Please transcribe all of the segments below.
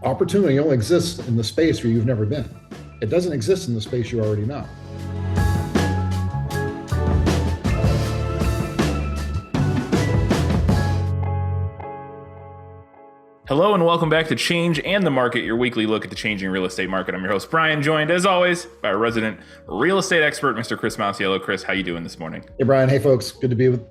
Opportunity only exists in the space where you've never been. It doesn't exist in the space you already know. Hello and welcome back to Change and the Market, your weekly look at the changing real estate market. I'm your host, Brian, joined as always by our resident real estate expert, Mr. Chris Masiello. Chris, how you doing this morning? Hey, Brian. Hey, folks. Good to be with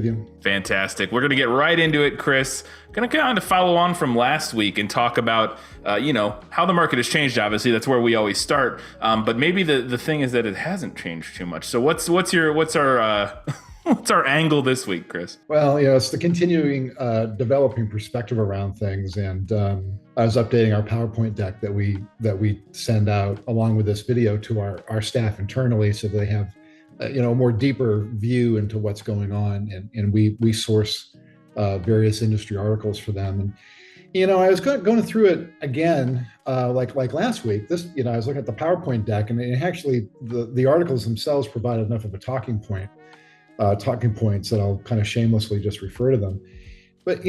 you. Fantastic. We're going to get right into it, Chris. Going to kind of follow on from last week and talk about, how the market has changed. Obviously, that's where we always start. But maybe the thing is that it hasn't changed too much. So what's our what's our angle this week, Chris? Well, it's the continuing developing perspective around things. And I was updating our PowerPoint deck that we send out along with this video to our staff internally, so they have a more deeper view into what's going on. And we source various industry articles for them. And I was going through it again, like last week. This, I was looking at the PowerPoint deck, and it actually the articles themselves provide enough of a talking points that I'll kind of shamelessly just refer to them. But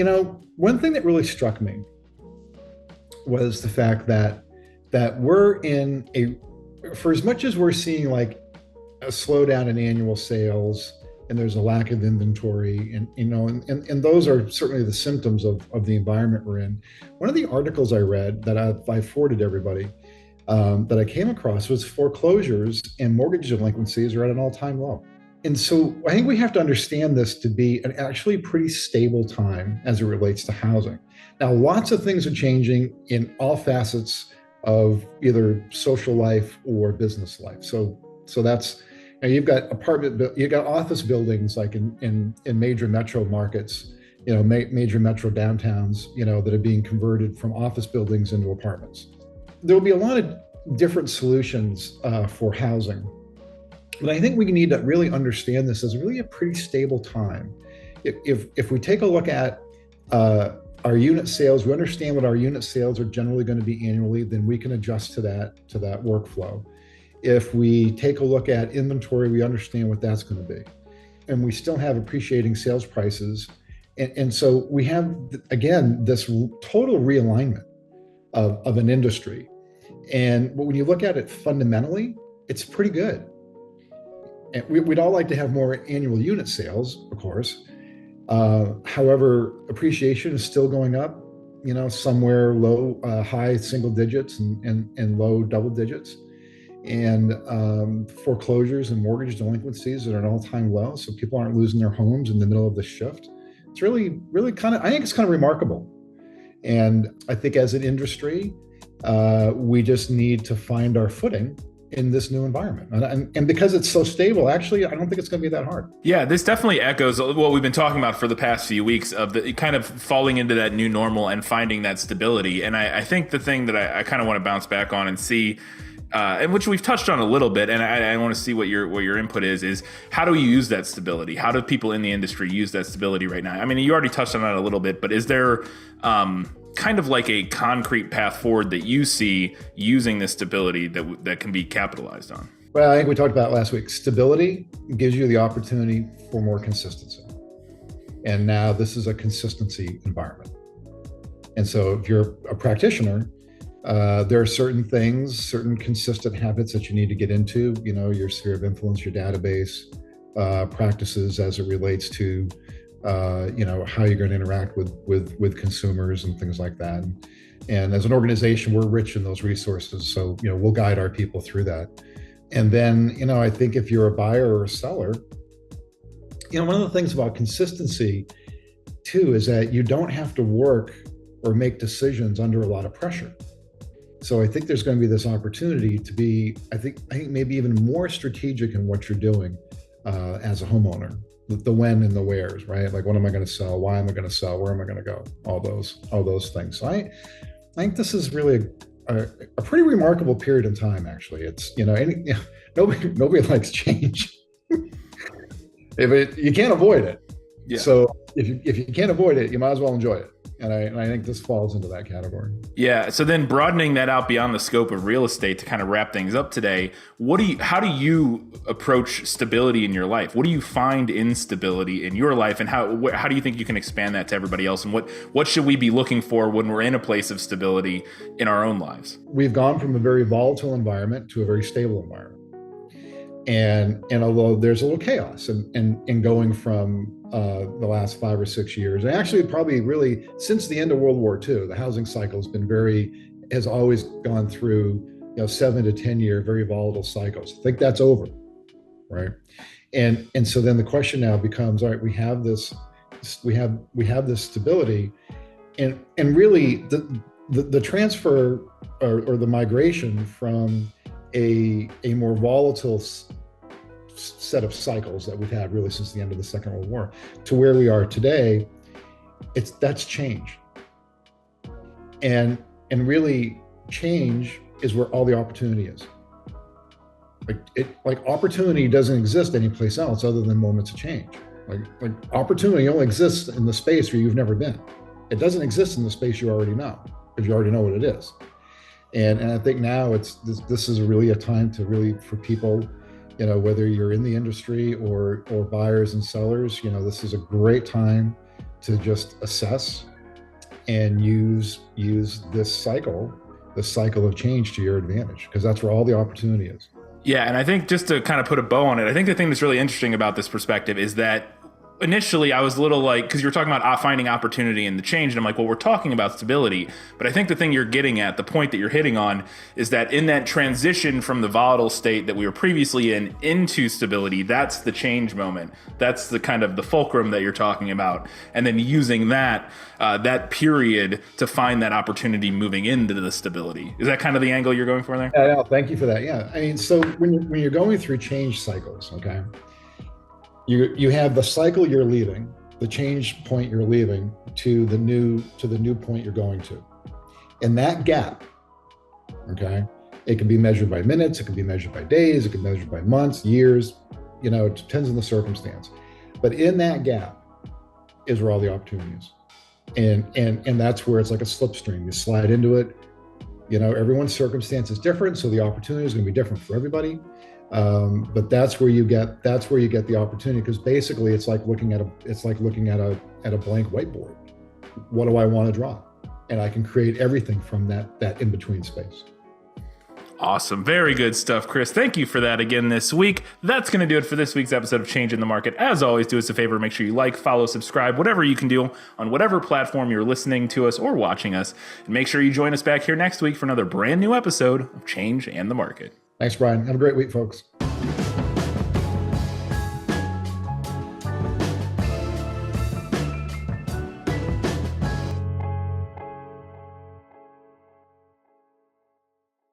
one thing that really struck me was the fact that we're for as much as we're seeing like a slowdown in annual sales, and there's a lack of inventory, and those are certainly the symptoms of the environment we're in. One of the articles I read that I forwarded everybody that I came across was foreclosures and mortgage delinquencies are at an all-time low. And so I think we have to understand this to be an actually pretty stable time as it relates to housing. Now, lots of things are changing in all facets of either social life or business life. So that's, you've got office buildings like in major metro markets, major metro downtowns, that are being converted from office buildings into apartments. There'll be a lot of different solutions for housing. But I think we need to really understand this as really a pretty stable time. If we take a look at our unit sales, we understand what our unit sales are generally going to be annually, then we can adjust to that workflow. If we take a look at inventory, we understand what that's going to be. And we still have appreciating sales prices. And so we have, again, this total realignment of an industry. And when you look at it fundamentally, it's pretty good. And we'd all like to have more annual unit sales, of course. However, appreciation is still going up, somewhere high single digits and low double digits. And foreclosures and mortgage delinquencies are at an all-time low. So people aren't losing their homes in the middle of the shift. It's really, really I think it's kind of remarkable. And I think as an industry, we just need to find our footing in this new environment. And because it's so stable, actually, I don't think it's going to be that hard. Yeah, this definitely echoes what we've been talking about for the past few weeks of the kind of falling into that new normal and finding that stability. And I think the thing that I kind of want to bounce back on and see, and which we've touched on a little bit, and I want to see what your input is how do you use that stability? How do people in the industry use that stability right now? I mean, you already touched on that a little bit, but is there kind of like a concrete path forward that you see using this stability that can be capitalized on? Well, I think we talked about it last week. Stability gives you the opportunity for more consistency. And now this is a consistency environment. And so if you're a practitioner, there are certain consistent habits that you need to get into, your sphere of influence, your database, practices as it relates to how you're going to interact with consumers and things like that. And as an organization, we're rich in those resources. So, we'll guide our people through that. And then, I think if you're a buyer or a seller, one of the things about consistency too, is that you don't have to work or make decisions under a lot of pressure. So I think there's going to be this opportunity to be, I think maybe even more strategic in what you're doing as a homeowner. The when and the wheres, right? Like, what am I going to sell? Why am I going to sell? Where am I going to go? All those things. So I think this is really a pretty remarkable period in time. Actually, it's nobody likes change. You can't avoid it. Yeah. So if you can't avoid it, you might as well enjoy it. And I think this falls into that category. Yeah. So then broadening that out beyond the scope of real estate to kind of wrap things up today, how do you approach stability in your life? What do you find instability in your life, and how do you think you can expand that to everybody else? And what should we be looking for when we're in a place of stability in our own lives? We've gone from a very volatile environment to a very stable environment. And although there's a little chaos in going from the last 5 or 6 years, and actually probably really since the end of World War II, the housing cycle has always gone through 7 to 10 year very volatile cycles. I think that's over, right? And so then the question now becomes, all right, we have this stability, and really the transfer or the migration from a more volatile set of cycles that we've had really since the end of the Second World War to where we are today, that's change. And really change is where all the opportunity is. Like opportunity doesn't exist anyplace else other than moments of change. Like opportunity only exists in the space where you've never been. It doesn't exist in the space you already know, because you already know what it is. And I think now this is really a time to really, for people, whether you're in the industry or buyers and sellers, this is a great time to just assess and use this cycle of change to your advantage, because that's where all the opportunity is. Yeah, and I think just to kind of put a bow on it, I think the thing that's really interesting about this perspective is that initially I was a little like, because you're talking about finding opportunity in the change, and I'm like, well, we're talking about stability. But I think the thing you're getting at, the point that you're hitting on, is that in that transition from the volatile state that we were previously in into stability, that's the change moment. That's the kind of the fulcrum that you're talking about. And then using that period to find that opportunity moving into the stability. Is that kind of the angle you're going for there? Yeah, no, thank you for that. Yeah, I mean, so when you're going through change cycles, okay, you have the cycle you're leaving, the change point you're leaving, to the new point you're going to. And that gap, okay, it can be measured by minutes, it can be measured by days, it can be measured by months, years, it depends on the circumstance. But in that gap is where all the opportunity is. And that's where it's like a slipstream. You slide into it. Everyone's circumstance is different, so the opportunity is going to be different for everybody. But that's where you get the opportunity, because basically it's like looking at a blank whiteboard. What do I want to draw? And I can create everything from that in between space. Awesome. Very good stuff, Chris. Thank you for that again this week. That's going to do it for this week's episode of Change in the Market. As always, do us a favor, make sure you like, follow, subscribe, whatever you can do on whatever platform you're listening to us or watching us. And make sure you join us back here next week for another brand new episode of Change and the Market. Thanks, Brian. Have a great week, folks.